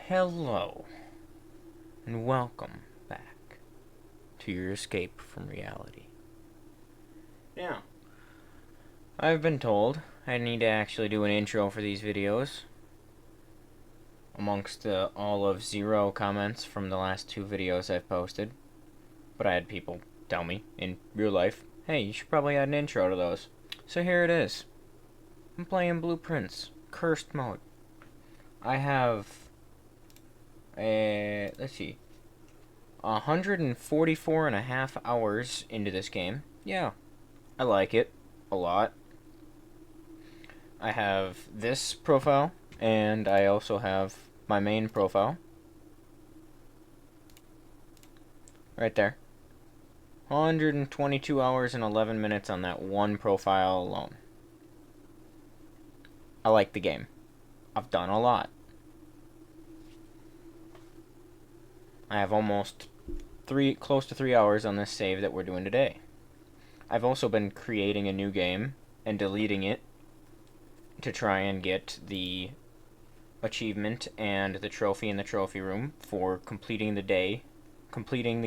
Hello, and welcome back to your escape from reality. Now, I've been told I need to actually do an intro for these videos, amongst all of 0 comments from the last 2 videos I've posted. But I had people tell me in real life, hey, you should probably add an intro to those. So here it is. I'm playing Blueprints, Cursed Mode. I have let's see, 144 and a half hours into this game. Yeah, I like it a lot. I have this profile, and I also have my main profile. Right there. 122 hours and 11 minutes on that one profile alone. I like the game. I've done a lot. I have almost close to 3 hours on this save that we're doing today. I've also been creating a new game and deleting it to try and get the achievement and the trophy in the trophy room for completing the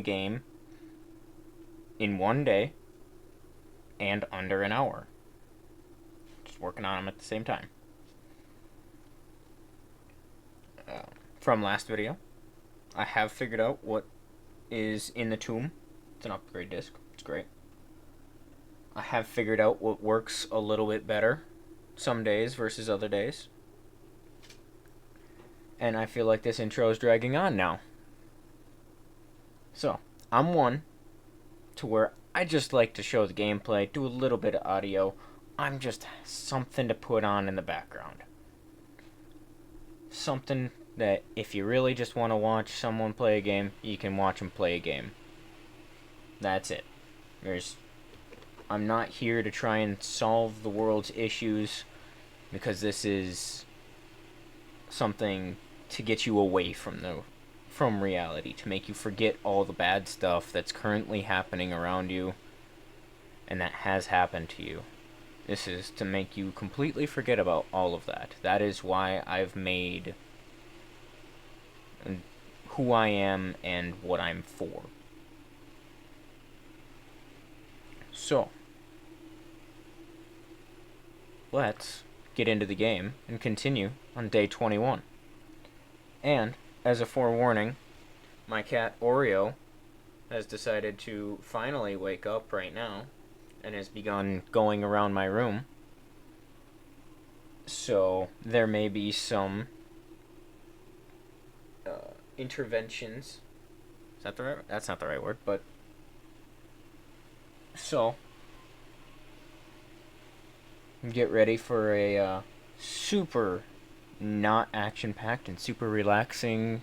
game in 1 day and under an hour. Just working on them at the same time. From last video, I have figured out what is in the tomb. It's an upgrade disc. It's great. I have figured out what works a little bit better some days versus other days. And I feel like this intro is dragging on now. So, I'm one to where I just like to show the gameplay, do a little bit of audio. I'm just something to put on in the background. Something that if you really just want to watch someone play a game, you can watch them play a game. That's it. I'm not here to try and solve the world's issues, because this is something to get you away from reality, to make you forget all the bad stuff that's currently happening around you and that has happened to you. This is to make you completely forget about all of that. That is why I've made who I am and what I'm for. So, let's get into the game and continue on day 21. And, as a forewarning, my cat Oreo has decided to finally wake up right now and has begun going around my room. So, there may be some interventions. That's not the right word, but so get ready for a super not action-packed and super relaxing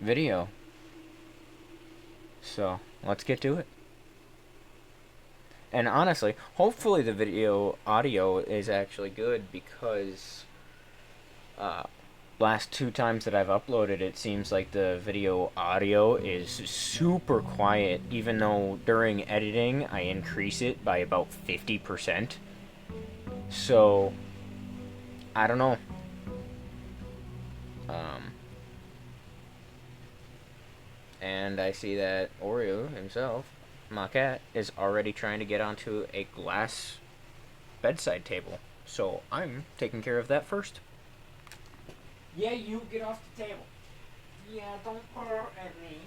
video. So, let's get to it. And honestly, hopefully the video audio is actually good, because last 2 times that I've uploaded, it seems like the video audio is super quiet, even though during editing I increase it by about 50%. So, I don't know. And I see that Oreo himself, my cat, is already trying to get onto a glass bedside table. So I'm taking care of that first. Yeah, you get off the table. Yeah, don't purr at me.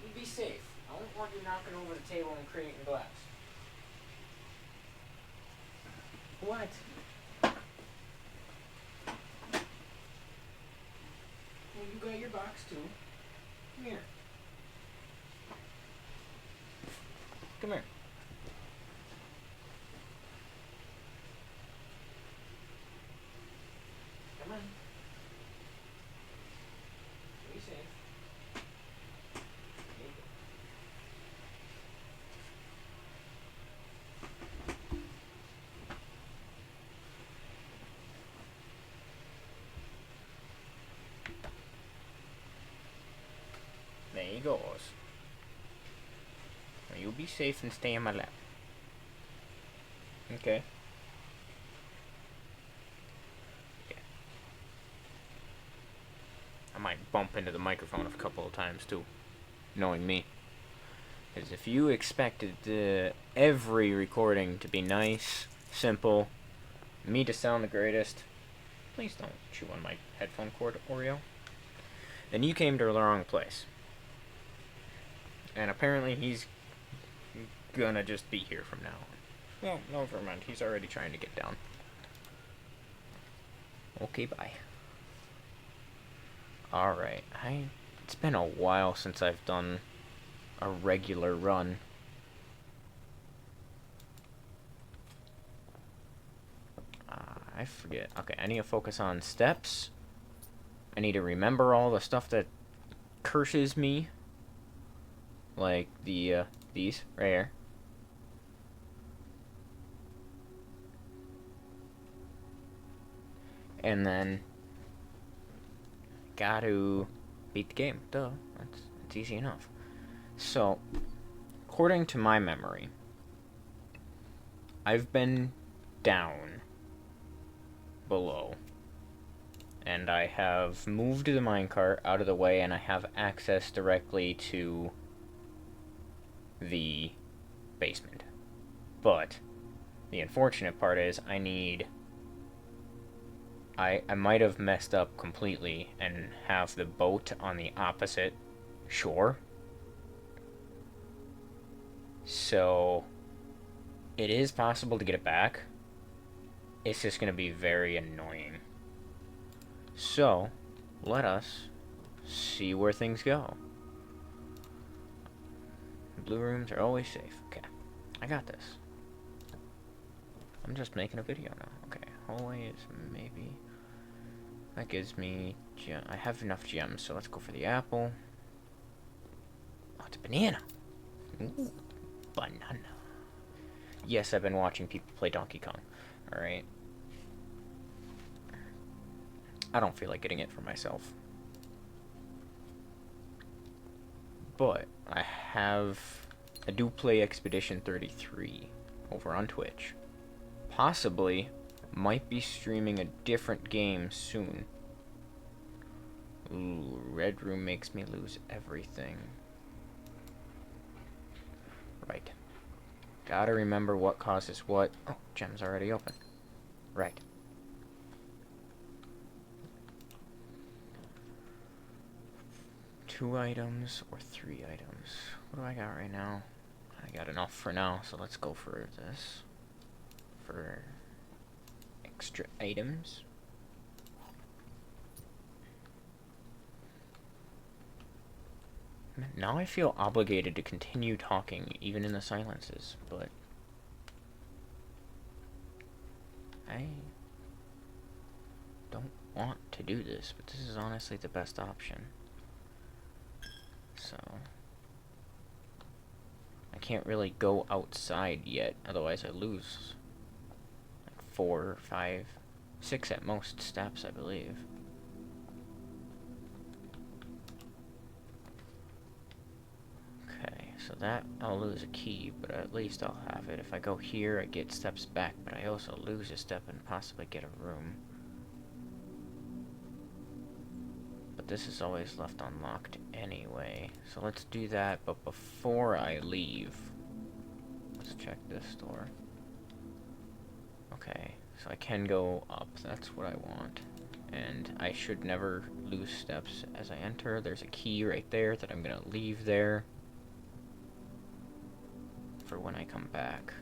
You be safe. I don't want you knocking over the table and creating glass. What? Well, you got your box too. Come here. Come here. Come on. Be safe. There you go. There he goes. Now you be safe and stay in my lap. Okay. Yeah. might bump into the microphone a couple of times too, knowing me. Because if you expected every recording to be nice, simple, me to sound the greatest, please don't chew on my headphone cord, Oreo. Then you came to the wrong place. And apparently he's gonna just be here from now on. Well, no, never mind. He's already trying to get down. Okay, bye. Alright, it's been a while since I've done a regular run. I forget. Okay, I need to focus on steps. I need to remember all the stuff that curses me. Like these right here. And then gotta beat the game. Duh. That's easy enough. So, according to my memory, I've been down below. And I have moved the minecart out of the way, and I have access directly to the basement. But the unfortunate part is I might have messed up completely and have the boat on the opposite shore. So it is possible to get it back. It's just going to be very annoying. So, let us see where things go. Blue rooms are always safe. Okay, I got this. I'm just making a video now. Okay, hallway is maybe... That gives me... I have enough gems, so let's go for the apple. Oh, it's a banana. Ooh, banana. Yes, I've been watching people play Donkey Kong. Alright. I don't feel like getting it for myself. But I do play Expedition 33 over on Twitch. Possibly might be streaming a different game soon. Ooh, red room makes me lose everything. Right. Gotta remember what causes what. Oh, gem's already open. Right. 2 items or 3 items? What do I got right now? I got enough for now, so let's go for this. For extra items. Now I feel obligated to continue talking, even in the silences, but I don't want to do this, but this is honestly the best option. So I can't really go outside yet, otherwise I lose like 4, 5, 6 at most steps, I believe. Okay, so that I'll lose a key, but at least I'll have it. If I go here, I get steps back, but I also lose a step and possibly get a room. But this is always left unlocked anyway, so let's do that. But before I leave, let's check this door. Okay, so I can go up, that's what I want. And I should never lose steps as I enter. There's a key right there that I'm gonna leave there for when I come back.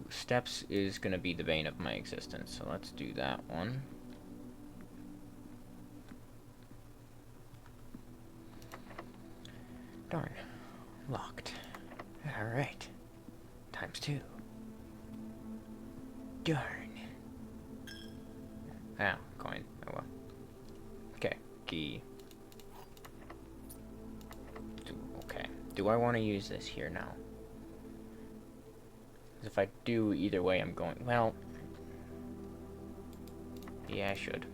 Steps is gonna be the bane of my existence, so let's do that one. Darn. Locked. Alright. ×2. Darn. Ah, coin. Oh well. Okay, key. Okay. Do I want to use this here now? Because if I do, either way I'm going... Well... Yeah, I should.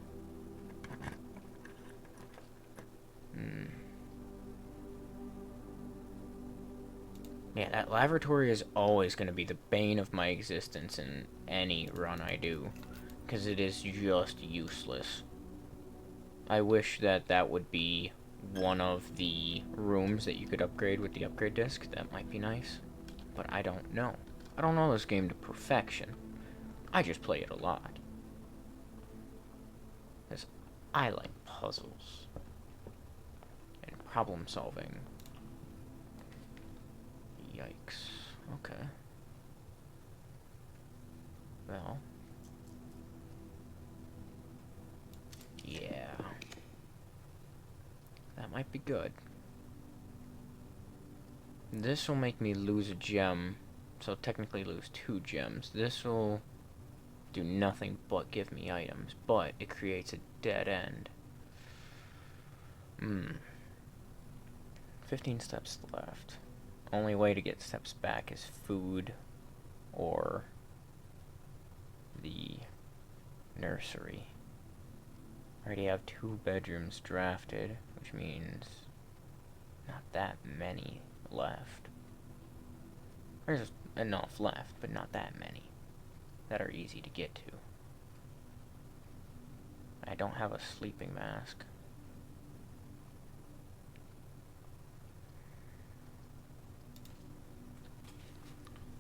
Yeah, that lavatory is always going to be the bane of my existence in any run I do. because it is just useless. I wish that that would be one of the rooms that you could upgrade with the upgrade disc. That might be nice, but I don't know. I don't know this game to perfection. I just play it a lot. Because I like puzzles. And problem solving. Yikes. Okay. Well. Yeah. That might be good. This will make me lose a gem. So technically lose 2 gems. This will do nothing but give me items. But it creates a dead end. 15 steps left. Only way to get steps back is food or the nursery. I already have 2 bedrooms drafted, which means not that many left. There's enough left, but not that many that are easy to get to. I don't have a sleeping mask.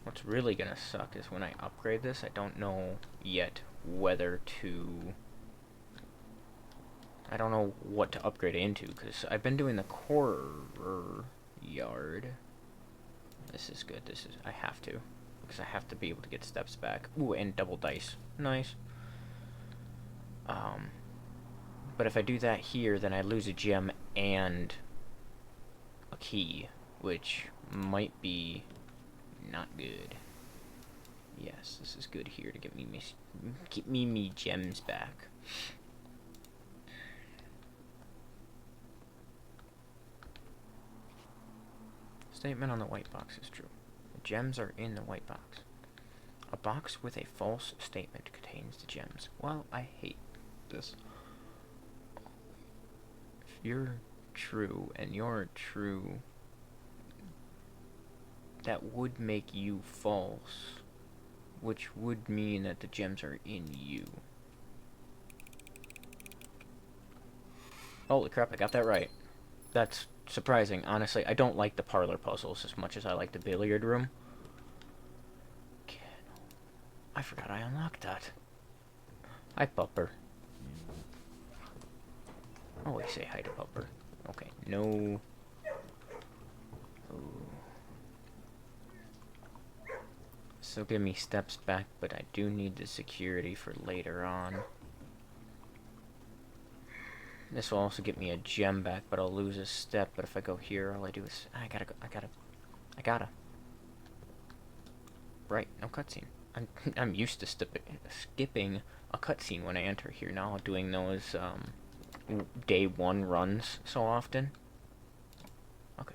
What's really gonna suck is when I upgrade this, I don't know yet whether to... I don't know what to upgrade it into, because I've been doing the courtyard. This is good. This is... I have to. Because I have to be able to get steps back. Ooh, and double dice. Nice. But if I do that here, then I lose a gem and a key, which might be not good. Yes, this is good here to get me gems back. Statement on the white box is true. The gems are in the white box. A box with a false statement contains the gems. Well, I hate this. If you're true and you're true, that would make you false, which would mean that the gems are in you. Holy crap, I got that right. That's surprising. Honestly, I don't like the parlor puzzles as much as I like the billiard room. I forgot I unlocked that. Hi, Pupper. Always say hi to Pupper. Okay, no. Ooh. Still give me steps back, but I do need the security for later on. This will also get me a gem back, but I'll lose a step. But if I go here, all I do is... I gotta. Right, no cutscene. I'm used to skipping a cutscene when I enter here now, doing those day 1 runs so often. Okay.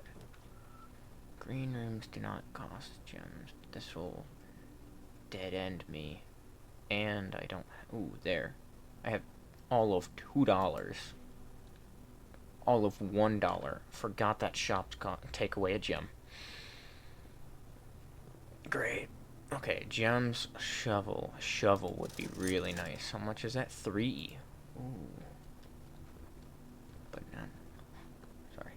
Green rooms do not cost gems. This will dead end me. And I don't... Ooh, there. I have all of $2. All of $1. Forgot that shop's take away a gem. Great. Okay, gems, shovel. Shovel would be really nice. How much is that? 3. Ooh. But none. Sorry.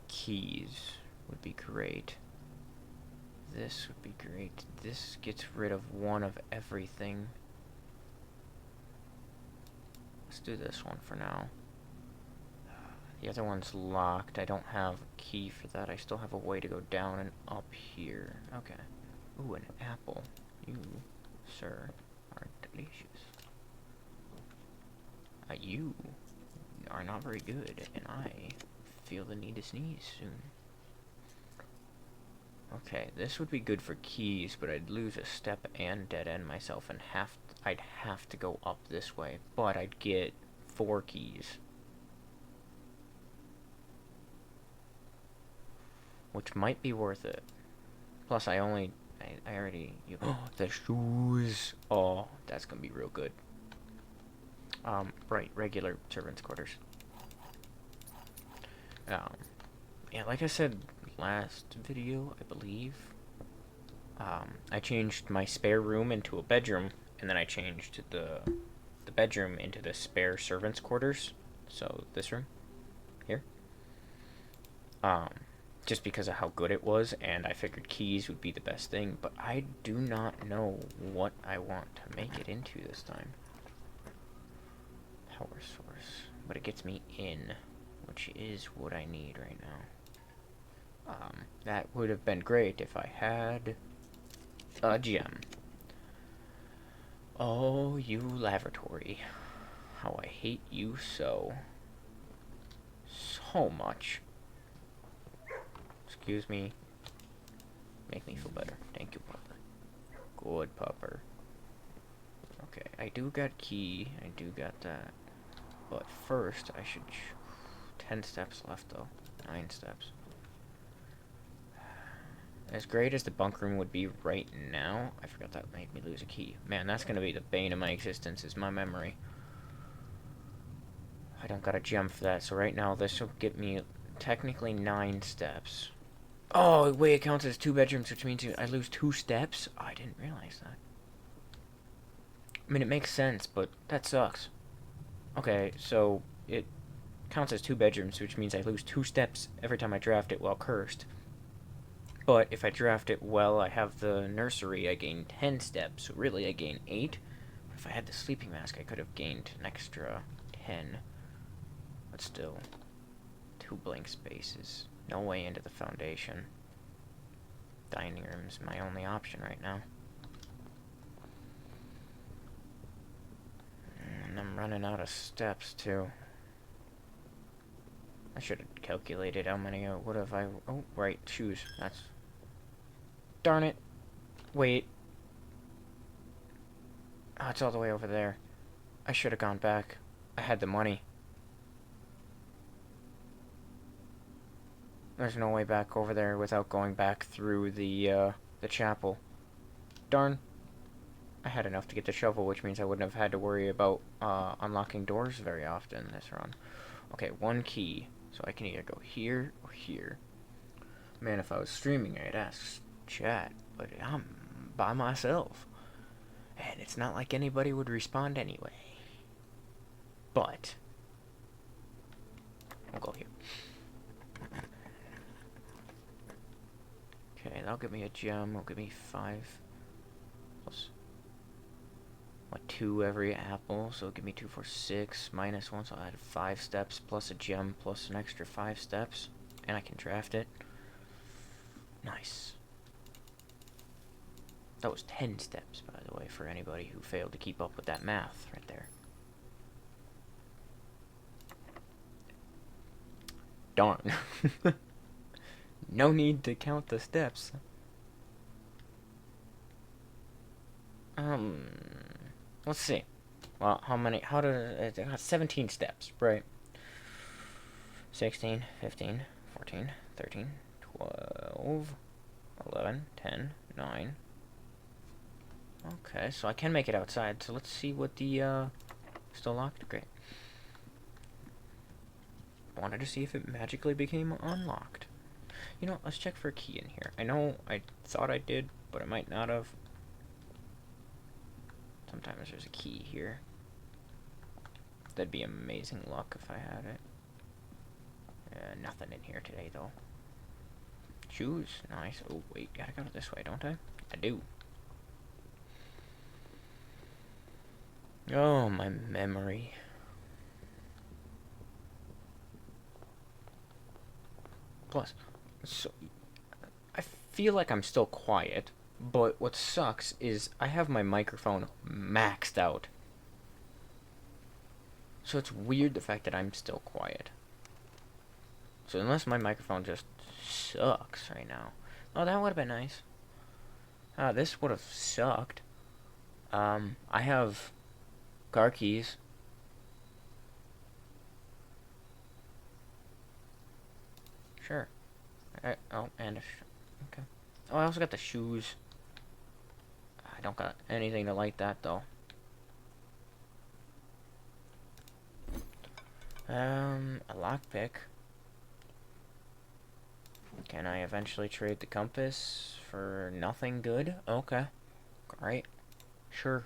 Keys would be great. This would be great. This gets rid of 1 of everything. Let's do this one for now. The other one's locked. I don't have a key for that. I still have a way to go down and up here. Okay. Ooh, an apple. You, sir, are delicious. You are not very good, and I feel the need to sneeze soon. Okay, this would be good for keys, but I'd lose a step and dead end myself, and I'd have to go up this way, but I'd get 4 keys. Which might be worth it. Plus, I already... the shoes! Oh, that's gonna be real good. Right, regular servants' quarters. Yeah, like I said last video, I believe, I changed my spare room into a bedroom, and then I changed the bedroom into the spare servants' quarters. So this room here. Um, just because of how good it was, and I figured keys would be the best thing. But I do not know what I want to make it into this time. Power source, but it gets me in, which is what I need right now. That would have been great if I had a gem. Oh, you laboratory. How I hate you so. So much. Excuse me. Make me feel better. Thank you, pupper. Good pupper. Okay, I do got key. I do got that. But first, I should... 10 steps left, though. 9 steps. As great as the bunk room would be right now, I forgot that made me lose a key. Man, that's gonna be the bane of my existence, is my memory. I don't got a gem for that, so right now this will get me technically 9 steps. Oh, wait, it counts as 2 bedrooms, which means I lose 2 steps? Oh, I didn't realize that. I mean, it makes sense, but that sucks. Okay, so it counts as 2 bedrooms, which means I lose 2 steps every time I draft it while cursed. But if I draft it well, I have the nursery, I gain 10 steps, so really I gain 8. But if I had the sleeping mask, I could have gained an extra 10. But still, 2 blank spaces. No way into the foundation. Dining room's my only option right now. And I'm running out of steps, too. I should have calculated how many, what have I... Oh, right, shoes. That's... Darn it. Wait. Oh, it's all the way over there. I should have gone back. I had the money. There's no way back over there without going back through the chapel. Darn. I had enough to get the shovel, which means I wouldn't have had to worry about unlocking doors very often this run. Okay, 1 key. So I can either go here or here. Man, if I was streaming, I'd ask chat, but I'm by myself. And it's not like anybody would respond anyway. But we'll go here. Okay, that'll give me a gem. It'll give me 5 plus 2 every apple, so it'll give me 2, 4, 6 minus 1, so I'll add 5 steps plus a gem plus an extra 5 steps, and I can draft it. Nice. That was 10 steps, by the way, for anybody who failed to keep up with that math right there. Darn. No need to count the steps. Let's see. Well, how did I got 17 steps, right? 16, 15, 14, 13, 12, 11, 10, 9. Okay, so I can make it outside, so let's see what the, still locked? Great. Wanted to see if it magically became unlocked. You know, let's check for a key in here. I know I thought I did, but I might not have. Sometimes there's a key here. That'd be amazing luck if I had it. Nothing in here today, though. Shoes, nice. Oh, wait, gotta go this way, don't I? I do. Oh, my memory. Plus, so I feel like I'm still quiet, but what sucks is I have my microphone maxed out. So it's weird the fact that I'm still quiet. So unless my microphone just sucks right now. Oh, that would have been nice. This would have sucked. I have car keys. Sure. Oh, and okay. Oh, I also got the shoes. I don't got anything to light that, though. A lockpick. Can I eventually trade the compass for nothing good? Okay. Great. Sure.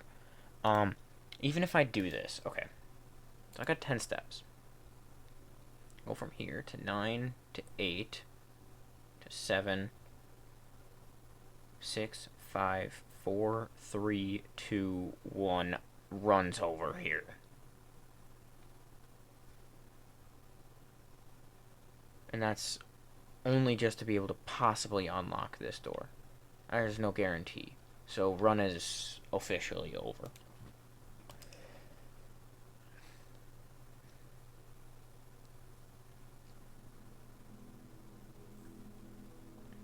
Even if I do this, okay. So I got 10 steps. Go from here to 9 to 8 to 7, 6, 5, 4, 3, 2, 1. Runs over here. And that's only just to be able to possibly unlock this door. There's no guarantee. So run is officially over.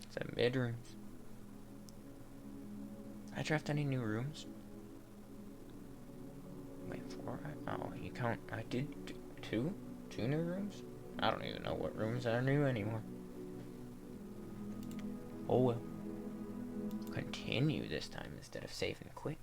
Is that mid-rooms? I draft any new rooms? Wait, 4? Oh, you count... I did 2? 2 new rooms? I don't even know what rooms are new anymore. Oh well. Continue this time instead of save and quit.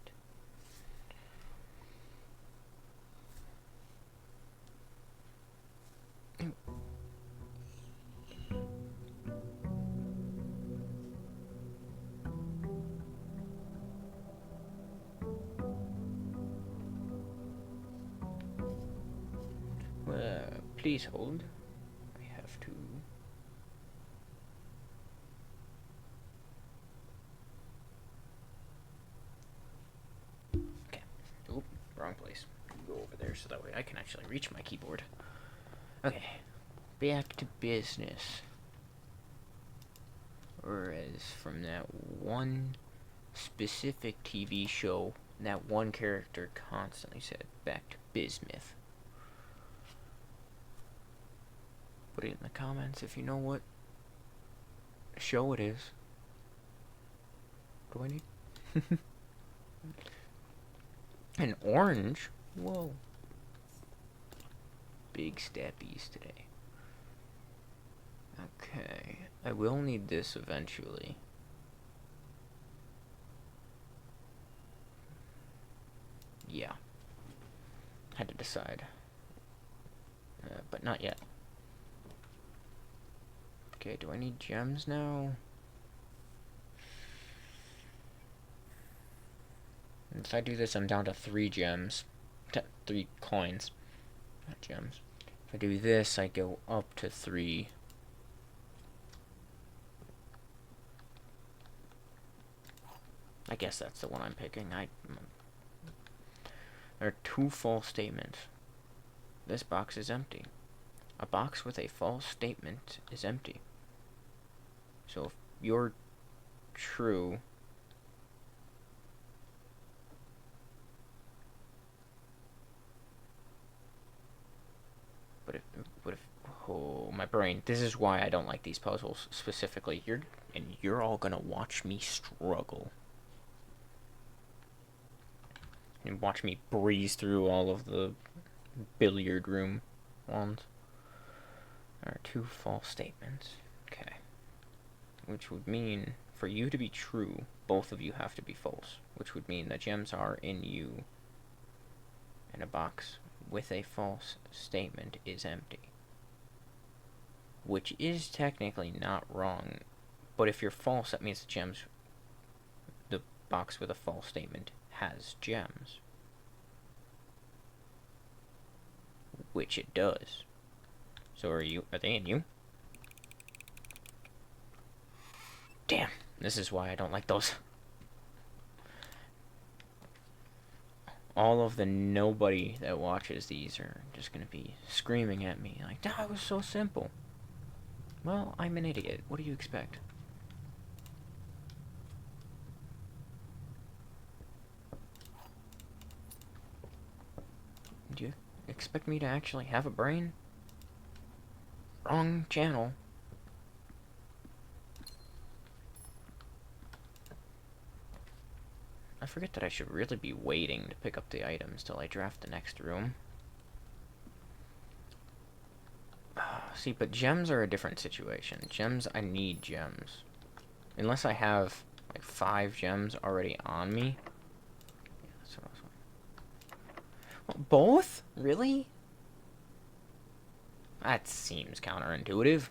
Please hold. I have to... Okay. Oop, wrong place. Go over there so that way I can actually reach my keyboard. Okay. Back to business. Or as from that one specific TV show, that one character constantly said, back to bismuth. Put it in the comments if you know what show it is. What do I need? An orange? Whoa. Big steppies today. Okay. I will need this eventually. Yeah. Had to decide. But not yet. Okay, do I need gems now? If I do this, I'm down to 3 gems. 3 coins. Not gems. If I do this, I go up to 3. I guess that's the one I'm picking. There are 2 false statements. This box is empty. A box with a false statement is empty. So if you're true, but if oh, my brain, this is why I don't like these puzzles specifically. You're all gonna watch me struggle. And watch me breeze through all of the billiard room ones. There are 2 false statements. Okay. Which would mean, for you to be true, both of you have to be false. Which would mean that gems are in you. And a box with a false statement is empty. Which is technically not wrong. But if you're false, that means the box with a false statement has gems. Which it does. So are they in you? Damn, this is why I don't like those. All of the nobody that watches these are just gonna be screaming at me like, that was so simple. Well, I'm an idiot. What do you expect? Do you expect me to actually have a brain? Wrong channel. I forget that I should really be waiting to pick up the items till I draft the next room. See, but gems are a different situation. Gems, I need gems. Unless I have, like, 5 gems already on me. Yeah, that's what I was wondering. Well, both? Really? That seems counterintuitive.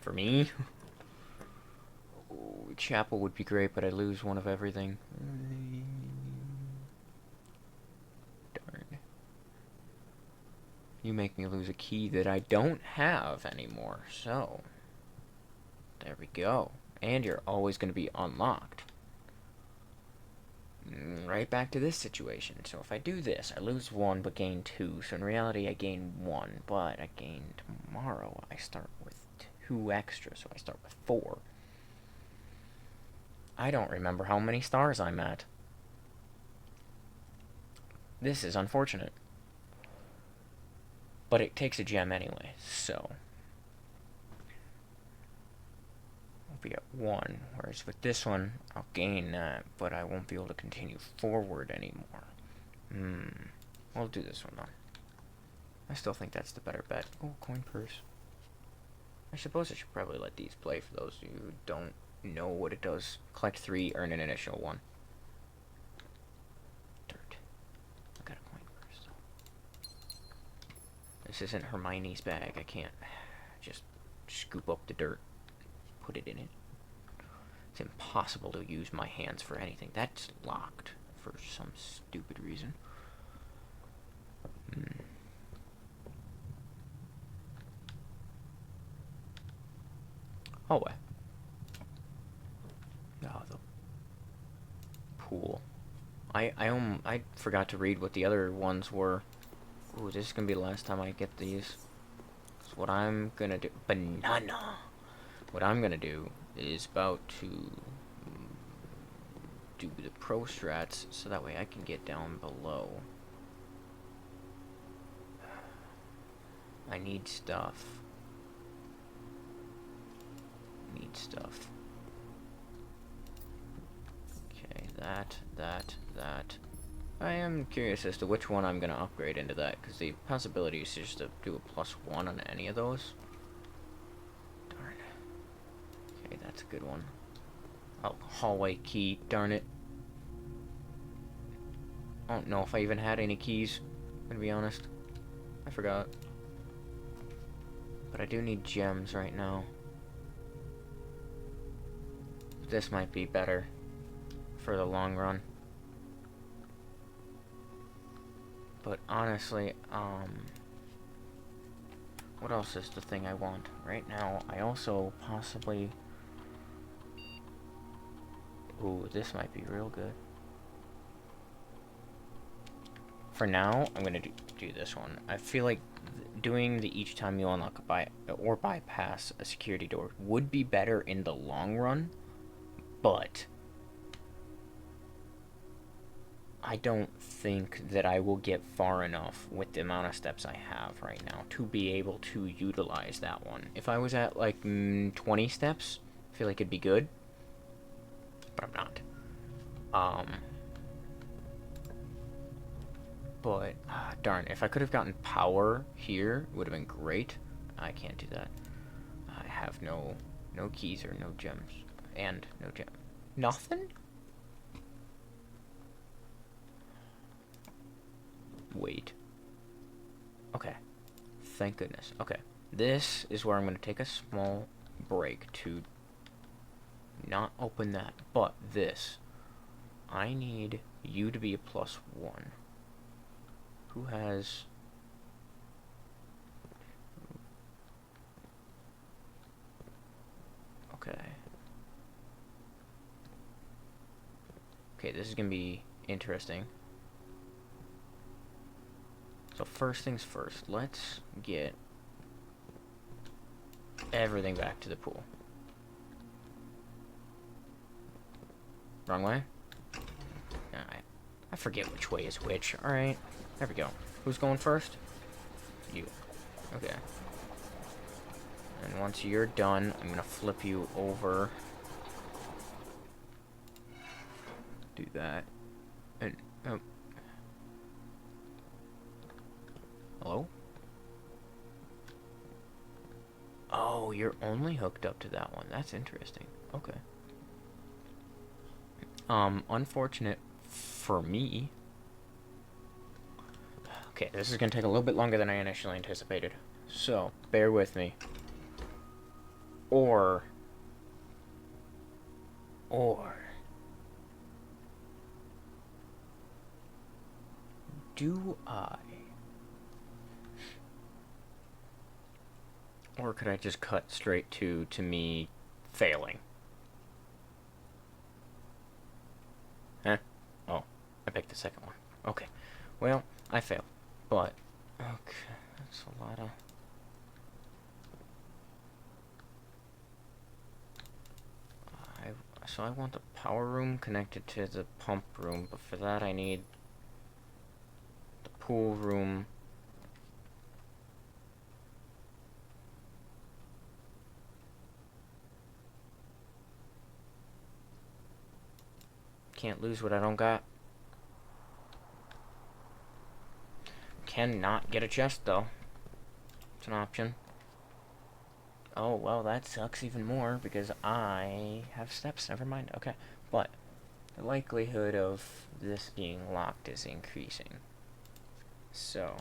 for me. Ooh, Chapel would be great, but I lose one of everything. Darn. You make me lose a key that I don't have anymore, so... There we go. And you're always going to be unlocked. Right back to this situation. So if I do this, I lose 1 but gain 2. So in reality, I gain 1, but I gain tomorrow. I start with 2 extra, so I start with 4. I don't remember how many stars I'm at. This is unfortunate. But it takes a gem anyway, so... I'll be at 1, whereas with this one, I'll gain that, but I won't be able to continue forward anymore. We'll do this one, though. I still think that's the better bet. Oh, coin purse. I suppose I should probably let these play for those of you who don't know what it does. Collect 3, earn an initial 1. Dirt. I got a coin purse, though. This isn't Hermione's bag. I can't just scoop up the dirt, put it in it. It's impossible to use my hands for anything. That's locked for some stupid reason. Oh, well. Oh, the pool. I forgot to read what the other ones were. Ooh, this is gonna be the last time I get these. So what I'm gonna do... Banana! What I'm gonna do is about to do the pro strats so that way I can get down below. I need stuff. Stuff. Okay, that. I am curious as to which one I'm gonna upgrade into that, because the possibility is just to do a +1 on any of those. Darn. Okay, that's a good one. Oh, hallway key, darn it. I don't know if I even had any keys, I'm gonna be honest. I forgot. But I do need gems right now. This might be better for the long run. But honestly, what else is the thing I want? Right now, I also possibly... Ooh, this might be real good. For now, I'm gonna do this one. I feel like doing the each time you unlock or bypass a security door would be better in the long run, but I don't think that I will get far enough with the amount of steps I have right now to be able to utilize that one. If I was at like 20 steps, I feel like it'd be good, but I'm not. But darn, if I could have gotten power here, it would have been great. I can't do that. I have no keys or no gems, and no gem. Nothing? Wait. Okay. Thank goodness. Okay. This is where I'm going to take a small break to not open that, but this. I need you to be a +1. Who has... Okay. Okay, this is going to be interesting. So first things first, let's get everything back to the pool. Wrong way? I forget which way is which. Alright, there we go. Who's going first? You. Okay. And once you're done, I'm gonna flip you over. Do that. And, hello? Oh, you're only hooked up to that one. That's interesting. Okay. Unfortunate for me. Okay, this is gonna take a little bit longer than I initially anticipated. So, bear with me. Or do I? Or could I just cut straight to me failing? Huh? Oh, I picked the second one. Okay. Well, I failed. But, okay, that's a lot of... So I want the power room connected to the pump room, but for that I need the pool room. Can't lose what I don't got. Cannot get a chest, though. It's an option. Oh, well, that sucks even more, because I have steps. Never mind. Okay. But the likelihood of this being locked is increasing. So...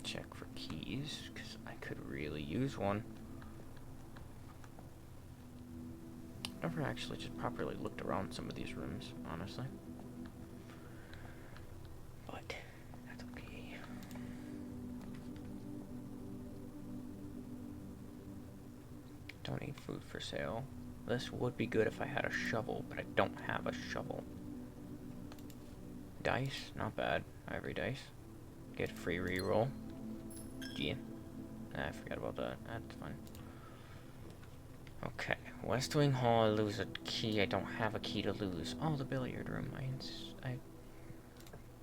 check for keys, because I could really use one. Never actually just properly looked around some of these rooms, honestly. But that's okay. Don't need food for sale. This would be good if I had a shovel, but I don't have a shovel. Dice, not bad. Ivory dice. Get free reroll. Gee. I forgot about that. That's fine. Okay. West Wing Hall, I lose a key. I don't have a key to lose. Oh, the billiard room.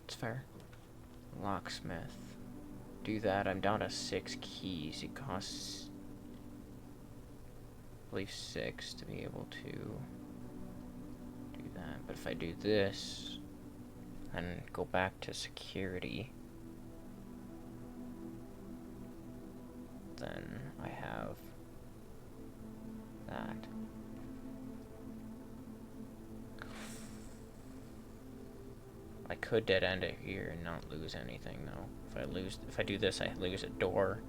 It's fair. Locksmith. Do that. I'm down to 6 keys. It costs, I believe, 6 to be able to do that. But if I do this and go back to security, then I have that. I could dead end it here and not lose anything though. If I do this, I lose a door.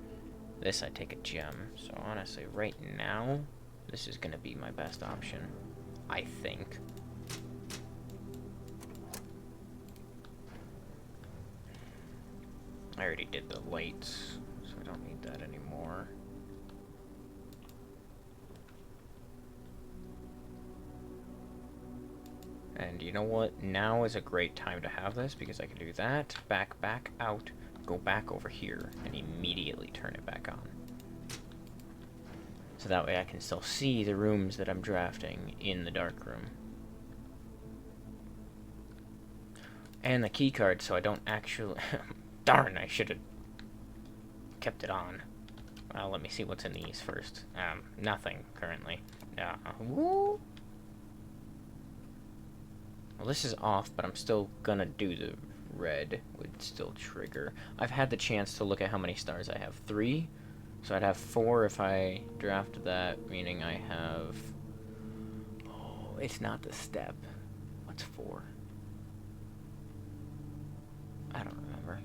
This, I take a gem. So honestly, right now, this is gonna be my best option, I think. I already did the lights, so I don't need that anymore. And you know what? Now is a great time to have this, because I can do that, back out, go back over here, and immediately turn it back on. So that way I can still see the rooms that I'm drafting in the dark room. And the key card, so I don't actually... Darn, I should have kept it on. Well, let me see what's in these first. Nothing, currently. Woo! Well, this is off, but I'm still gonna do the red. Would still trigger. I've had the chance to look at how many stars I have. 3. So I'd have 4 if I drafted that, meaning I have... Oh, it's not the step. What's 4? I don't remember.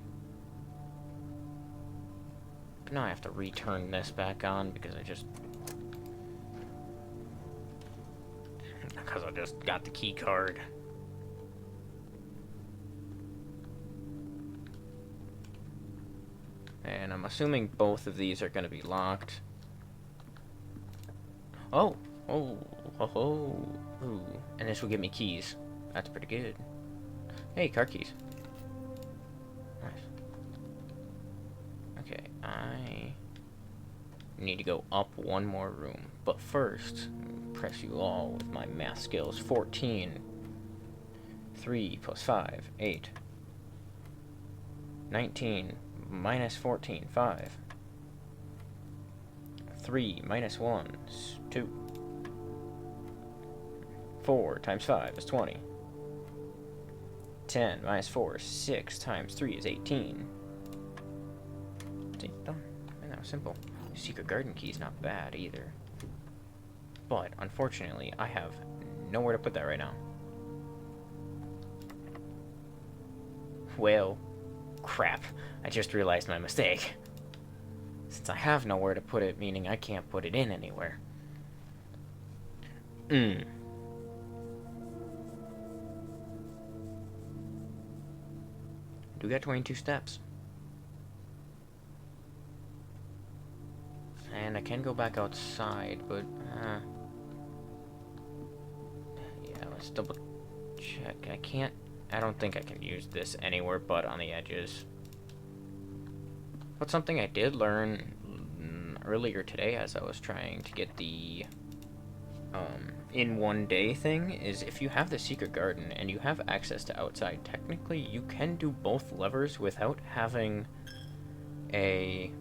But now I have to return this back on because I just got the key card. And I'm assuming both of these are going to be locked. Oh! Oh! Oh! Oh! Ooh. And this will give me keys. That's pretty good. Hey, car keys. Nice. Okay, I need to go up one more room. But first, impress you all with my math skills. 14. 3 plus 5. 8. 19. Minus 14, 5. 3 minus 1 is 2. 4 times 5 is 20. 10 minus 4 is 6 times 3 is 18. See, done. Man, that was simple. Secret garden key is not bad either. But, unfortunately, I have nowhere to put that right now. Well... Crap. I just realized my mistake. Since I have nowhere to put it, meaning I can't put it in anywhere. Do we got 22 steps? And I can go back outside, but, yeah, let's double check. I don't think I can use this anywhere but on the edges. But something I did learn earlier today as I was trying to get the, in one day thing, is if you have the secret garden and you have access to outside, technically you can do both levers without having a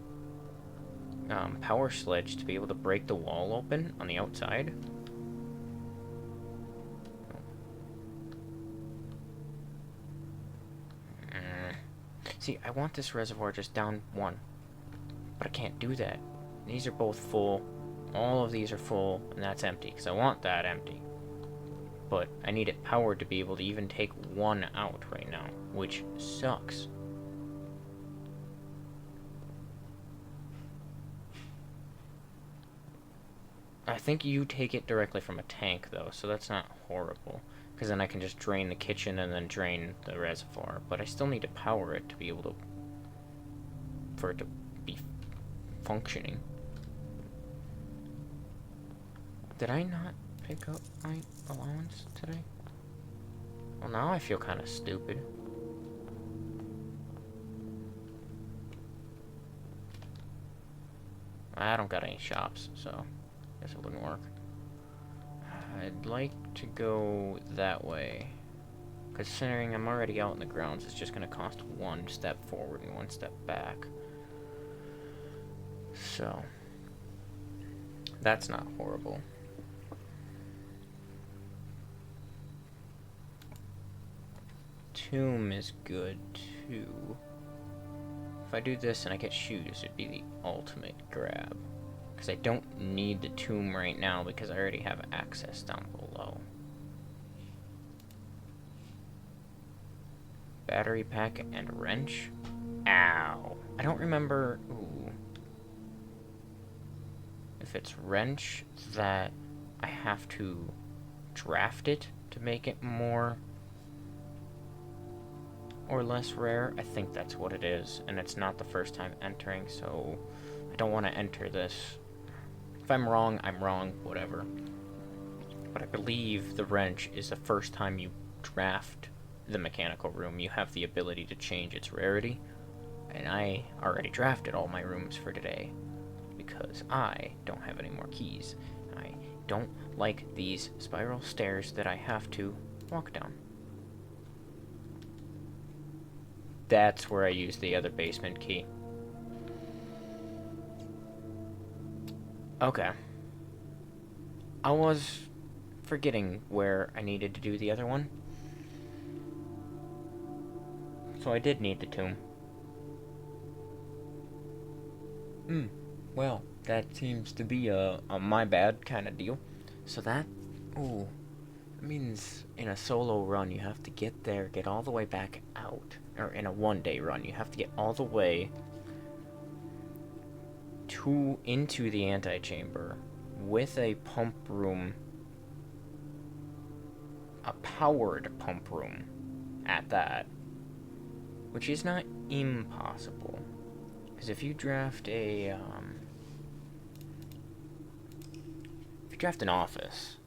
power sledge to be able to break the wall open on the outside. See, I want this reservoir just down one, but I can't do that. These are both full. All of these are full, and that's empty, because I want that empty. But I need it powered to be able to even take one out right now, which sucks. I think you take it directly from a tank, though, so that's not horrible. Because then I can just drain the kitchen and then drain the reservoir. But I still need to power it to be able to... for it to be functioning. Did I not pick up my allowance today? Well, now I feel kind of stupid. I don't got any shops, so... guess it wouldn't work. I'd like to go that way. Considering I'm already out in the grounds, it's just going to cost one step forward and one step back. So, that's not horrible. Tomb is good too. If I do this and I get shoes, it'd be the ultimate grab. Because I don't need the tomb right now because I already have access down below. Battery pack and wrench. Ow. I don't remember... Ooh. If it's wrench that I have to draft it to make it more or less rare. I think that's what it is. And it's not the first time entering, so I don't want to enter this. If I'm wrong, whatever. But I believe the wrench is the first time you draft the mechanical room, you have the ability to change its rarity. And I already drafted all my rooms for today, because I don't have any more keys. I don't like these spiral stairs that I have to walk down. That's where I use the other basement key. Okay. I was forgetting where I needed to do the other one. So I did need the tomb. Well, that seems to be a my bad kind of deal. So that... Ooh. That means in a solo run you have to get there, get all the way back out. Or in a one-day run, you have to get all the way into the antechamber with a pump room, a powered pump room at that, which is not impossible. Because if you draft a if you draft an office,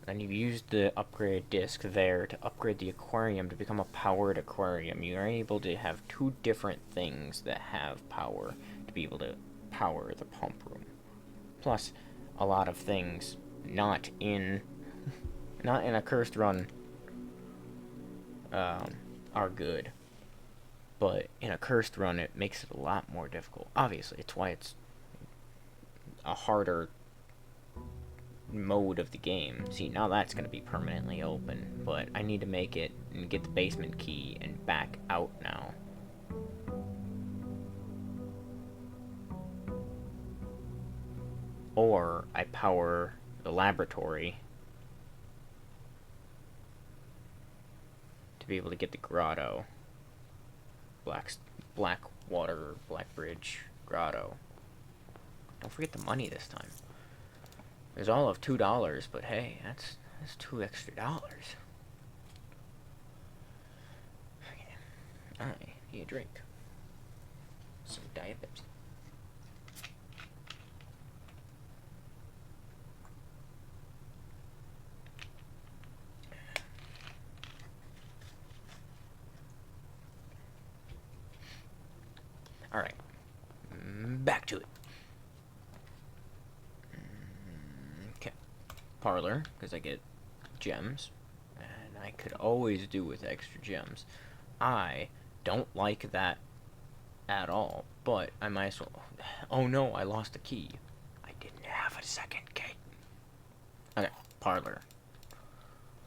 and you use the upgrade disc there to upgrade the aquarium to become a powered aquarium, you are able to have two different things that have power to be able to power the pump room. Plus, a lot of things not in a cursed run are good. But in a cursed run, it makes it a lot more difficult. Obviously, it's why it's a harder mode of the game. See, now that's going to be permanently open, but I need to make it and get the basement key and back out now. Or I power the laboratory to be able to get the grotto. Blackwater, Blackbridge Grotto. Don't forget the money this time. It was all of $2, but hey, that's $2 extra. Okay. I need a drink. Some Diet Pepsi. Alright. Back to it. Okay. Parlor, because I get gems. And I could always do with extra gems. I don't like that at all, but I might as well. Oh no, I lost a key. I didn't have a second key. Okay, parlor.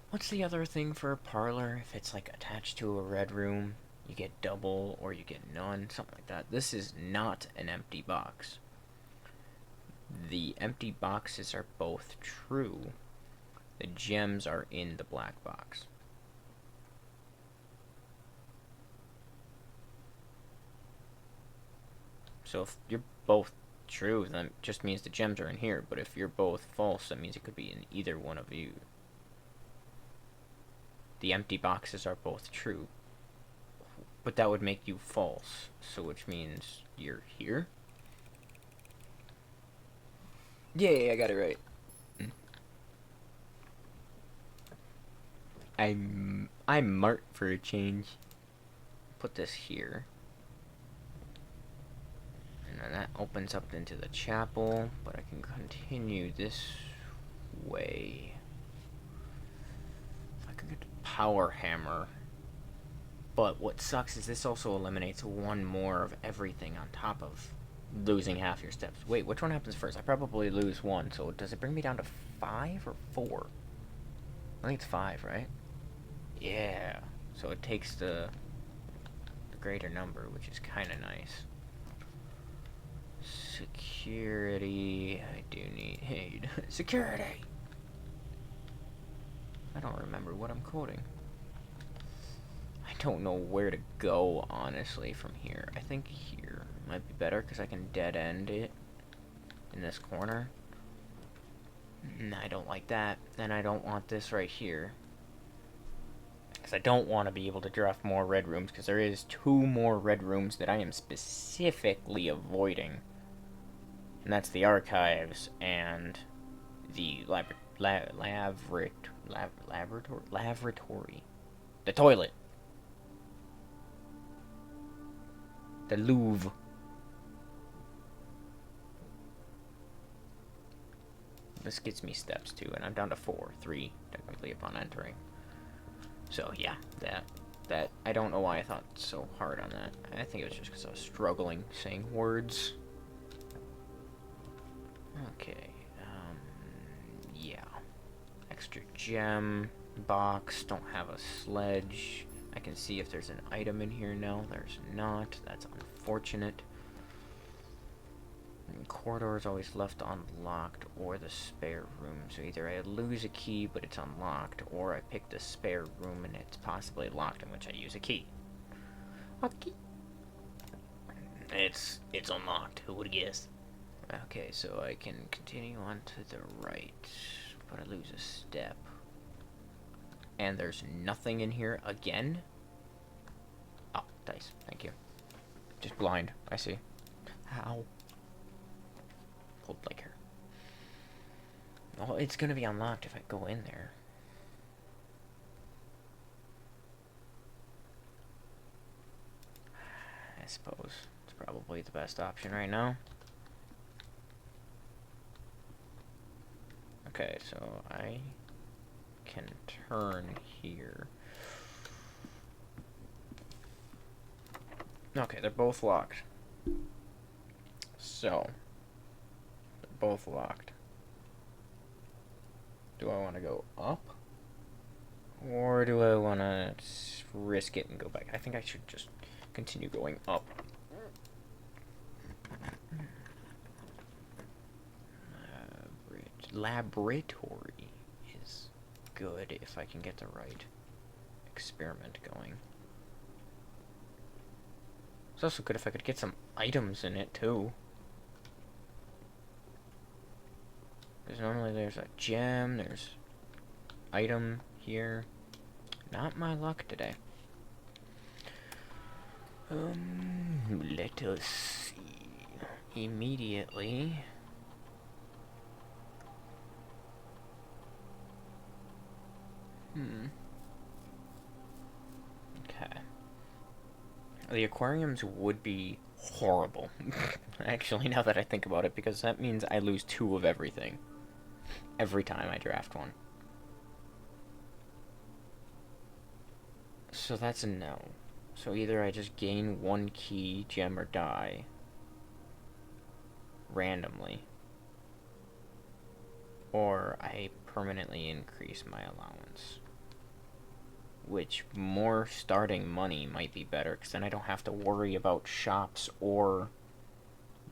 What's the other thing for a parlor? If it's like attached to a red room, you get double or you get none, something like that. This is not an empty box. The empty boxes are both true. The gems are in the black box. So if you're both true, then it just means the gems are in here. But if you're both false, that means it could be in either one of you. The empty boxes are both true. But that would make you false. So which means you're here? Yay, I got it right. I'm Mart for a change. Put this here. And then that opens up into the chapel, but I can continue this way. I could get the power hammer. But what sucks is this also eliminates one more of everything on top of losing half your steps. Wait, which one happens first? I probably lose one, so does it bring me down to 5 or 4? I think it's 5, right? Yeah. So it takes the greater number, which is kind of nice. Security. I do need aid. Security! I don't remember what I'm quoting. I don't know where to go, honestly, from here. I think here might be better, because I can dead-end it in this corner. I don't like that. And I don't want this right here. Because I don't want to be able to draft more red rooms, because there is 2 more red rooms that I am specifically avoiding. And that's the archives and the lavatory. The toilet. The Louvre. This gets me steps too, and I'm down to 4, 3 technically upon entering. So yeah, that I don't know why I thought so hard on that. I think it was just because I was struggling saying words. Okay, yeah. Extra gem box. Don't have a sledge. I can see if there's an item in here now. There's not. That's unfortunate. And corridor is always left unlocked, or the spare room. So either I lose a key, but it's unlocked, or I pick the spare room and it's possibly locked, in which I use a key. Okay. It's unlocked. Who would guess? Okay, so I can continue on to the right, but I lose a step. And there's nothing in here again? Oh, dice. Thank you. Just blind. I see. How? Hold like her. Well, it's gonna be unlocked if I go in there. I suppose it's probably the best option right now. Okay, so I can turn here. Okay, they're both locked. So, they're both locked. Do I want to go up? Or do I want to risk it and go back? I think I should just continue going up. Laboratory is good if I can get the right experiment going. It's also good if I could get some items in it too. Because normally there's a gem, there's item here. Not my luck today. Let us see. Immediately. Okay. The aquariums would be horrible. Actually, now that I think about it, because that means I lose 2 of everything. Every time I draft one. So that's a no. So either I just gain 1 key, gem, or die. Randomly. Or I permanently increase my allowance. Which, more starting money might be better, because then I don't have to worry about shops or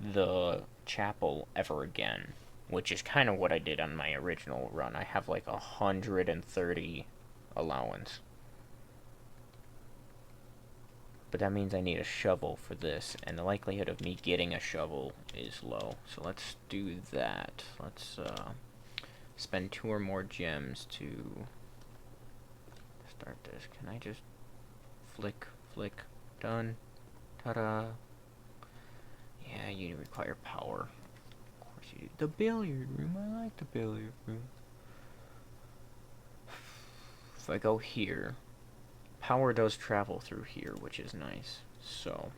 the chapel ever again. Which is kind of what I did on my original run. I have like 130 allowance. But that means I need a shovel for this, and the likelihood of me getting a shovel is low. So let's do that. Let's spend 2 or more gems to start this. Can I just flick, done? Ta-da! Yeah, you require power. Of course you do. The billiard room, I like the billiard room. If I go here, power does travel through here, which is nice. So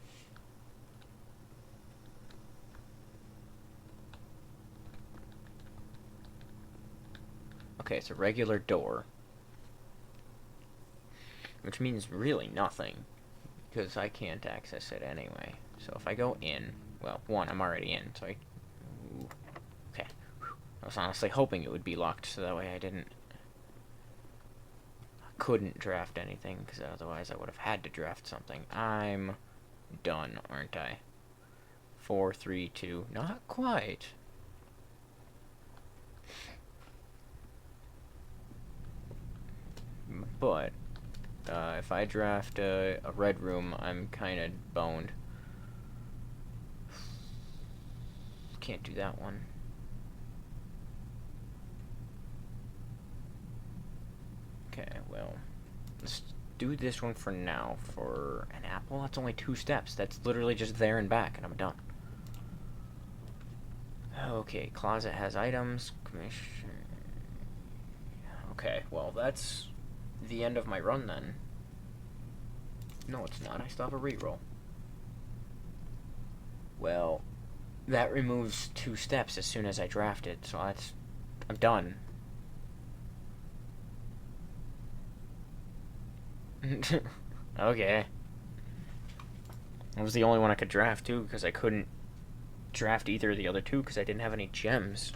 okay, it's a regular door, which means really nothing, because I can't access it anyway. So if I go in, well, 1, I'm already in, so ooh, okay. I was honestly hoping it would be locked, so that way I couldn't draft anything, because otherwise I would have had to draft something. I'm done, aren't I? 4, 3, 2, not quite. But if I draft a red room, I'm kind of boned. Can't do that one. Okay, well, let's do this one for now. For an apple, that's only 2 steps. That's literally just there and back, and I'm done. Okay, closet has items. Commission. Okay, well, that's the end of my run then. No, it's not. I still have a reroll. Well, that removes 2 steps as soon as I draft it, so I'm done. Okay. I was the only one I could draft, too, because I couldn't draft either of the other 2 because I didn't have any gems.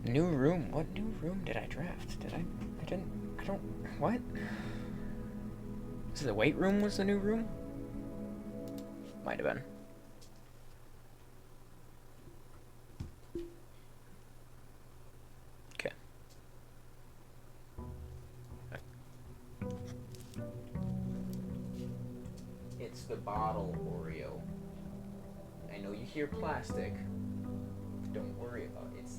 New room? What new room did I draft? I don't, what? Is it the weight room was the new room? Might have been. Okay. It's the bottle Oreo. I know you hear plastic. Don't worry about it.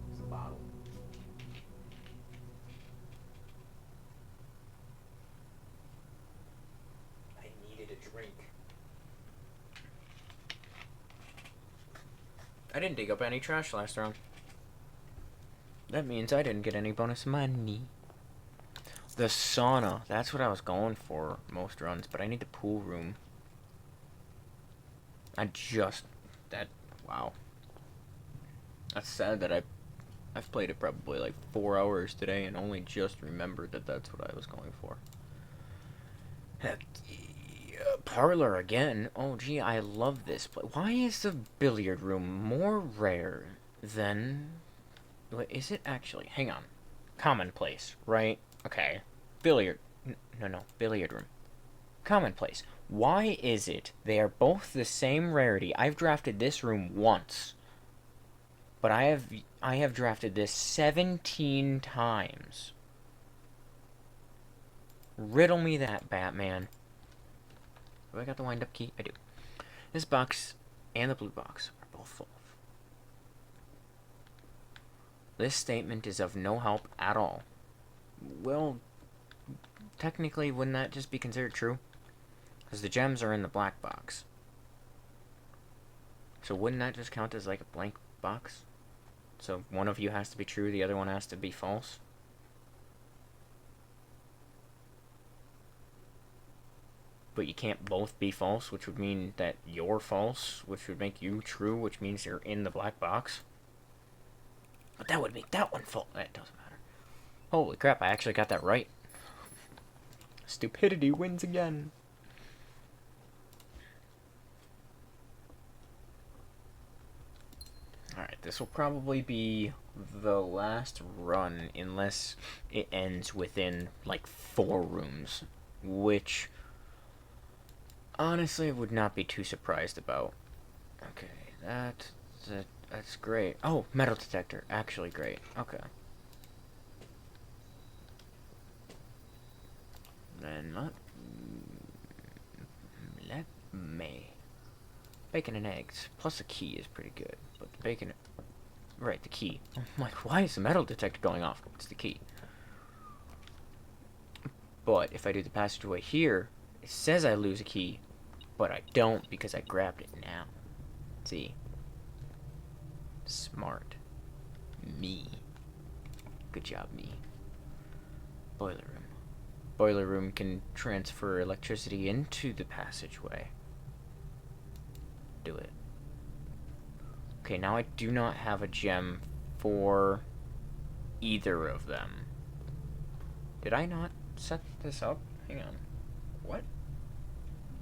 It's the bottle. I needed a drink. I didn't dig up any trash last round. That means I didn't get any bonus money. The sauna. That's what I was going for most runs, but I need the pool room. Wow. That's sad that I've played it probably like 4 hours today and only just remembered that that's what I was going for. Parlor again. Oh, gee, I love this place. Why is the billiard room more rare than... Wait, is it actually? Hang on. Commonplace, right? Okay. Billiard. No. Billiard room. Commonplace. Why is it they are both the same rarity? I've drafted this room once. But I have drafted this 17 times. Riddle me that, Batman. Do I got the wind-up key? I do. This box and the blue box are both full. This statement is of no help at all. Well, technically, wouldn't that just be considered true? Because the gems are in the black box. So wouldn't that just count as like a blank box? So one of you has to be true, the other one has to be false? But you can't both be false, which would mean that you're false, which would make you true, which means you're in the black box. But that would make that one false. That doesn't matter. Holy crap, I actually got that right. Stupidity wins again. Alright, this will probably be the last run unless it ends within like 4 rooms, which honestly I would not be too surprised about. Okay, that's great. Oh, metal detector, actually great. Okay. Then let me. Bacon and eggs plus a key is pretty good, but the bacon, right? The key. I'm like, why is the metal detector going off? It's the key. But if I do the passageway here, it says I lose a key, but I don't because I grabbed it now. See? Smart. Me. Good job, me. Boiler room. Boiler room can transfer electricity into the passageway. Do it. Okay, now I do not have a gem for either of them. Did I not set this up? Hang on. What?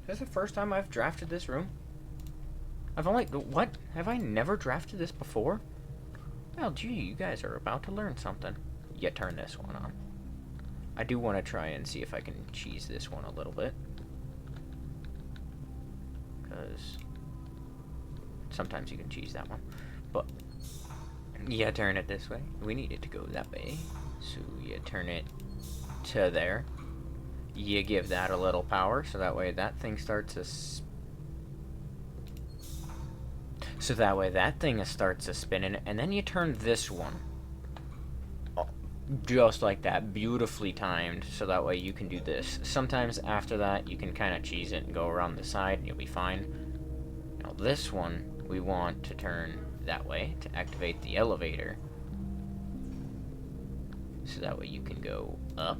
Is this the first time I've drafted this room? I've only... What? Have I never drafted this before? Well, gee, you guys are about to learn something. You turn this one on. I do want to try and see if I can cheese this one a little bit. Because sometimes you can cheese that one. But you turn it this way. We need it to go that way. So you turn it to there. You give that a little power, so that way that thing starts to... So that way that thing starts to spinning, and then you turn this one. Just like that, beautifully timed, so that way you can do this. Sometimes after that, you can kind of cheese it and go around the side, and you'll be fine. Now this one, we want to turn that way to activate the elevator. So that way you can go up.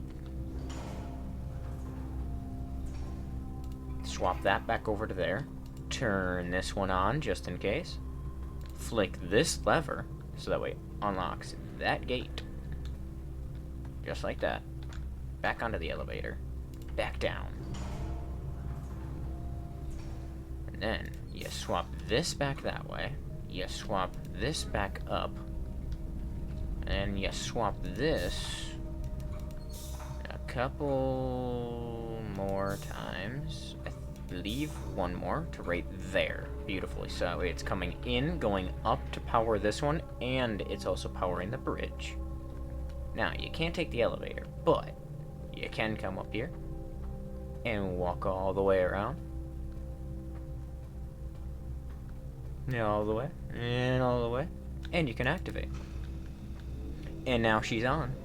Swap that back over to there. Turn this one on, just in case. Flick this lever, so that way it unlocks that gate. Just like that. Back onto the elevator. Back down. And then you swap this back that way. You swap this back up. And you swap this a couple more times. I believe one more to right there. Beautifully. So that way it's coming in, going up to power this one, and it's also powering the bridge. Now, you can't take the elevator, but you can come up here and walk all the way around. And all the way, and all the way, and you can activate. And now she's on.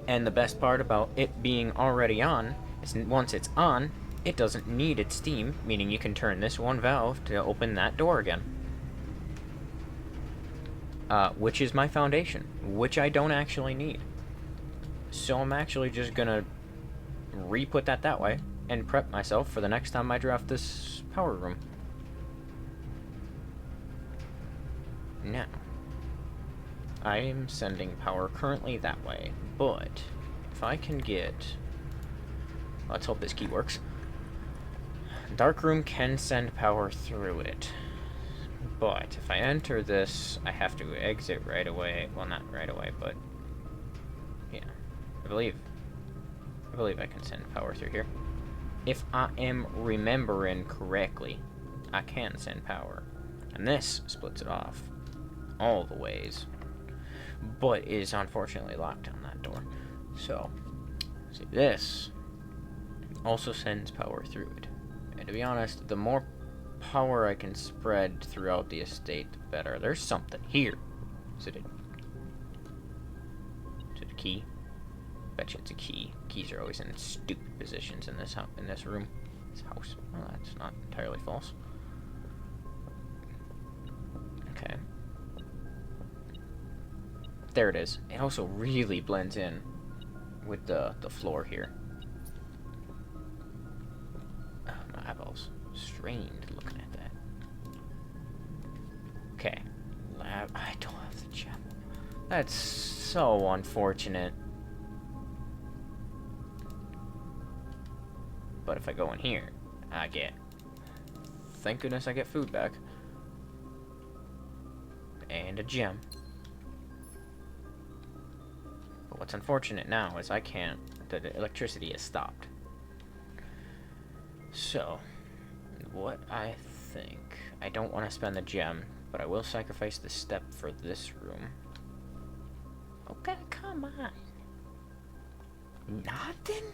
And the best part about it being already on is once it's on, it doesn't need its steam, meaning you can turn this one valve to open that door again. Which is my foundation, which I don't actually need. So I'm actually just gonna re-put that way and prep myself for the next time I draft this power room. Now, I am sending power currently that way, but if I can get... Let's hope this key works. Dark room can send power through it, but if I enter this, I have to exit right away. Well, not right away, but yeah. I believe I can send power through here. If I am remembering correctly, I can send power. And this splits it off. all the ways, but is unfortunately locked on that door. So, see, this also sends power through it. And to be honest, the more power I can spread throughout the estate, the better. There's something here. Is it a key? Bet you it's a key. Keys are always in stupid positions in this room. This house. Well, that's not entirely false. Okay. There it is. It also really blends in with the floor here. Oh, my eyeballs strained looking at that. Okay. Lab. I don't have the gem. That's so unfortunate. But if I go in here, I get... Thank goodness I get food back. And a gem. But what's unfortunate now is I can't... The electricity is stopped. So, what I think... I don't want to spend the gem, but I will sacrifice the step for this room. Okay, come on. Nothing?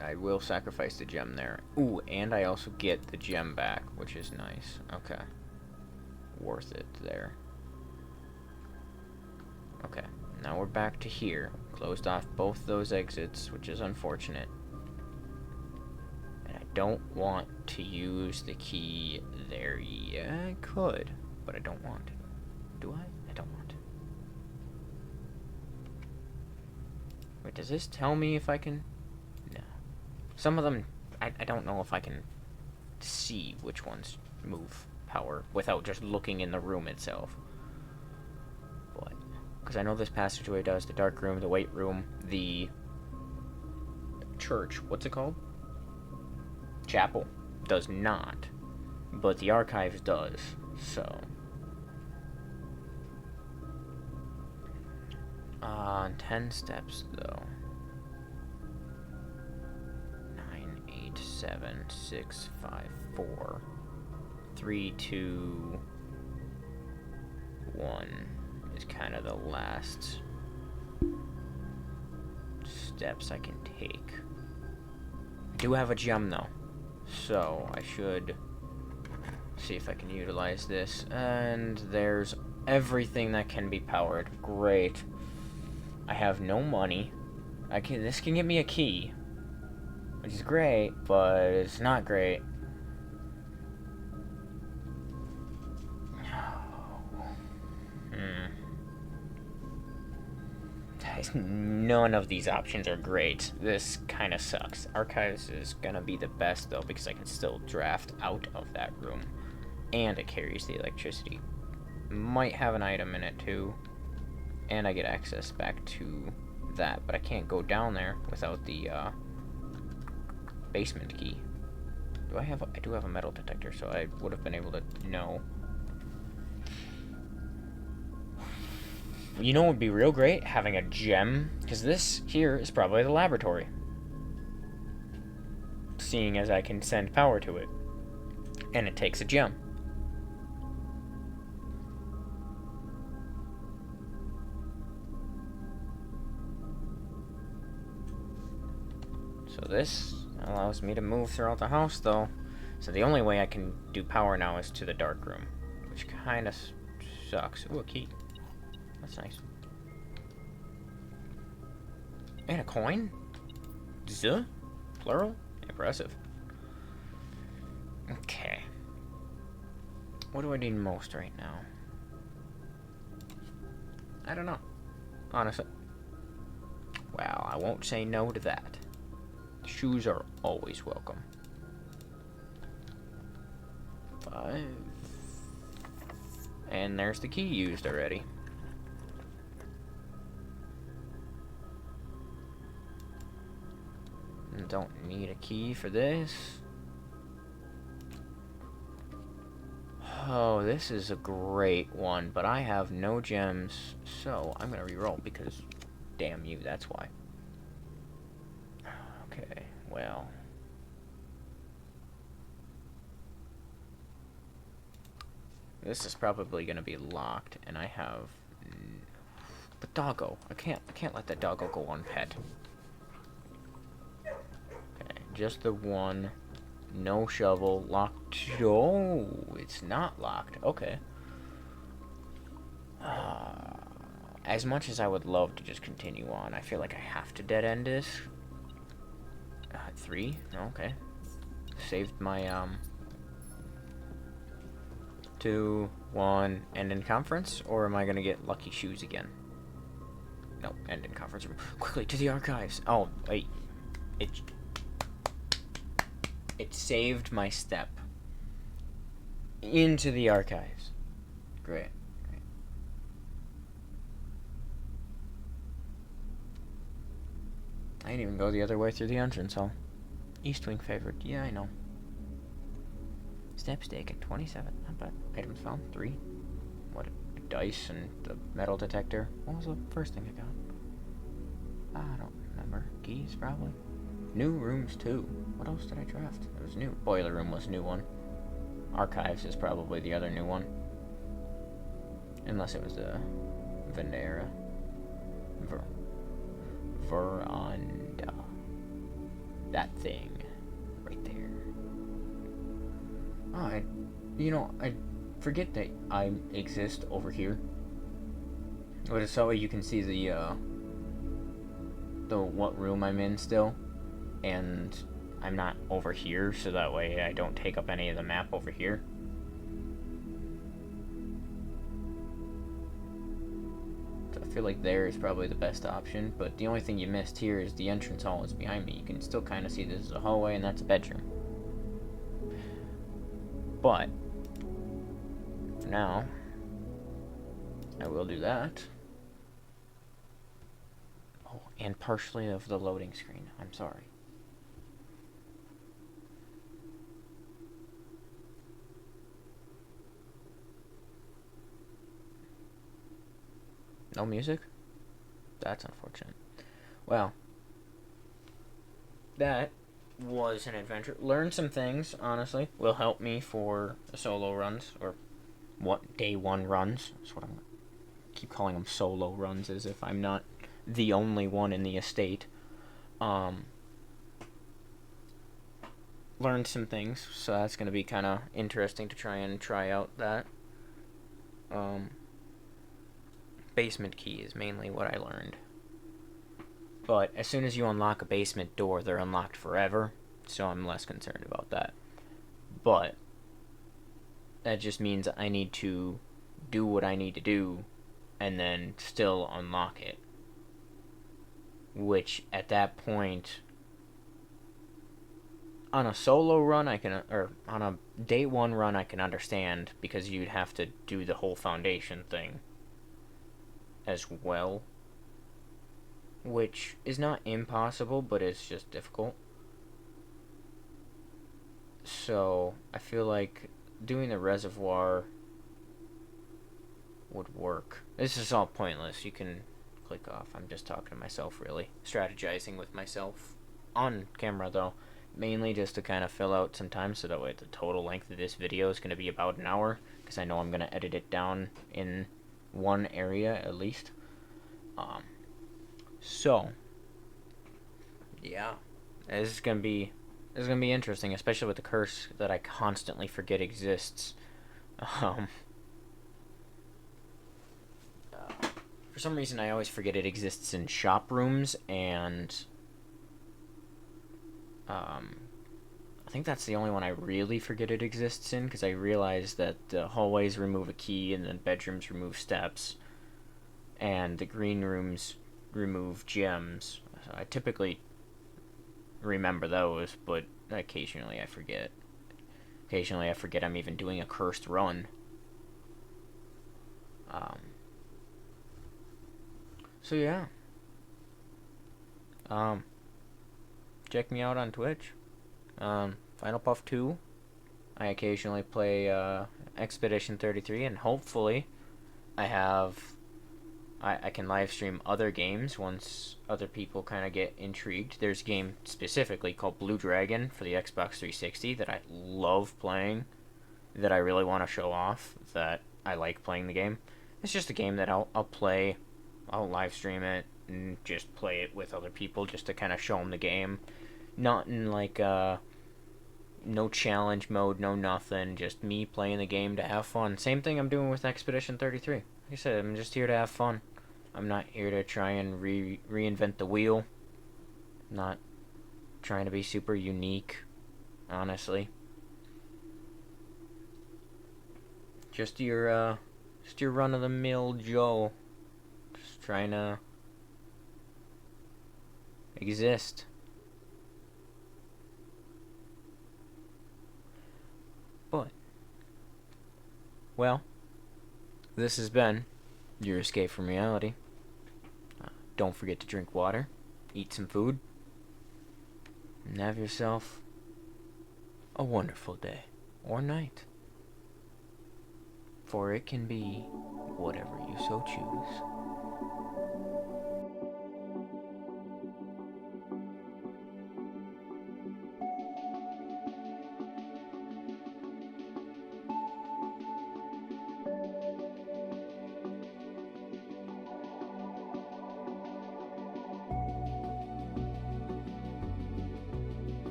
I will sacrifice the gem there. Ooh, and I also get the gem back, which is nice. Okay. Worth it there. Okay, now we're back to here. Closed off both those exits, which is unfortunate. And I don't want to use the key there. Yeah, I could, but I don't want to. Do I? I don't want to. Wait, does this tell me if I can... No. Some of them, I don't know if I can see which ones move power without just looking in the room itself. But, because I know this passageway does, the dark room, the weight room, the church, what's it called? Chapel does not, but the archives does, so. 10 steps though. 9, 8, 7, 6, 5, 4, 3, 2, 1 is kind of the last steps I can take. I do have a gem though, so I should see if I can utilize this. And there's everything that can be powered. Great. I have no money. This can get me a key, which is great, but it's not great. None of these options are great. This kind of sucks. Archives is gonna be the best though, because I can still draft out of that room, and it carries the electricity. Might have an item in it too, and I get access back to that, but I can't go down there without the basement key. I do have a metal detector, so I would have been able to know. You know what would be real great? Having a gem, because this here is probably the laboratory. Seeing as I can send power to it. And it takes a gem. So this allows me to move throughout the house though. So the only way I can do power now is to the dark room, which kind of sucks. Ooh, a key. That's nice. And a coin? Zuh? Plural? Impressive. Okay. What do I need most right now? I don't know. Honestly. Well, I won't say no to that. Shoes are always welcome. 5. And there's the key used already. Don't need a key for this. Oh, this is a great one, but I have no gems, so I'm gonna reroll because damn you, that's why. Okay, well. This is probably gonna be locked, and I have... But doggo, I can't let that doggo go unpet. Okay, just the one. No shovel. Locked. Oh, it's not locked. Okay. As much as I would love to just continue on, I feel like I have to dead end this. 3? Okay. Saved my, 2, 1, end in conference? Or am I gonna get lucky shoes again? No, end in conference. Quickly, to the archives! Oh, wait. It saved my step. Into the archives. Great. I didn't even go the other way through the entrance hall. East wing favored. Yeah, I know. Steps taken. 27. Not bad. Items found. 3. What? A dice and the metal detector. What was the first thing I got? I don't remember. Keys, probably. New rooms, 2. What else did I draft? It was new. Boiler room was a new one. Archives is probably the other new one. Unless it was the Venera. Veranda. That thing. Right there. Oh, I forget that I exist over here. But it's so you can see the what room I'm in still. And I'm not over here, so that way I don't take up any of the map over here. So I feel like there is probably the best option, but the only thing you missed here is the entrance hall is behind me. You can still kind of see this is a hallway and that's a bedroom. But for now, I will do that. Oh, and partially of the loading screen. I'm sorry. No music? That's unfortunate. Well, that was an adventure. Learned some things, honestly. Will help me for the solo runs, or what, day 1 runs. That's what I'm keep calling them, solo runs, as if I'm not the only one in the estate. Learned some things, so that's going to be kind of interesting to try out that. Basement key is mainly what I learned. But as soon as you unlock a basement door, they're unlocked forever, so I'm less concerned about that. But that just means I need to do what I need to do and then still unlock it. Which, at that point, on a solo run, or on a day 1 run, I can understand, because you'd have to do the whole foundation thing as well, which is not impossible, but it's just difficult. So I feel like doing the reservoir would work. This is all pointless. You can click off. I'm just talking to myself, really. Strategizing with myself. On camera, though. Mainly just to kind of fill out some time, so that way the total length of this video is going to be about an hour, because I know I'm going to edit it down in one area at least. So yeah, this is gonna be interesting, especially with the curse that I constantly forget exists. For some reason, I always forget it exists in shop rooms, and I think that's the only one I really forget it exists in, because I realize that the hallways remove a key, and then bedrooms remove steps, and the green rooms remove gems. So I typically remember those, but occasionally I forget. Occasionally I forget I'm even doing a cursed run. So yeah. Check me out on Twitch. Final Puff 2. I occasionally play Expedition 33, and hopefully I have I can live stream other games once other people kind of get intrigued. There's a game specifically called Blue Dragon for the Xbox 360 that I love playing, that I really want to show off, that I like playing the game. It's just a game that I'll play, I'll live stream it, and just play it with other people just to kind of show them the game. Not in like no challenge mode, no nothing, just me playing the game to have fun. Same thing I'm doing with Expedition 33. Like I said, I'm just here to have fun. I'm not here to try and reinvent the wheel. I'm not trying to be super unique, honestly. Just your run of the mill Joe. Just trying to exist. But, well, this has been your escape from reality. Don't forget to drink water, eat some food, and have yourself a wonderful day or night. For it can be whatever you so choose.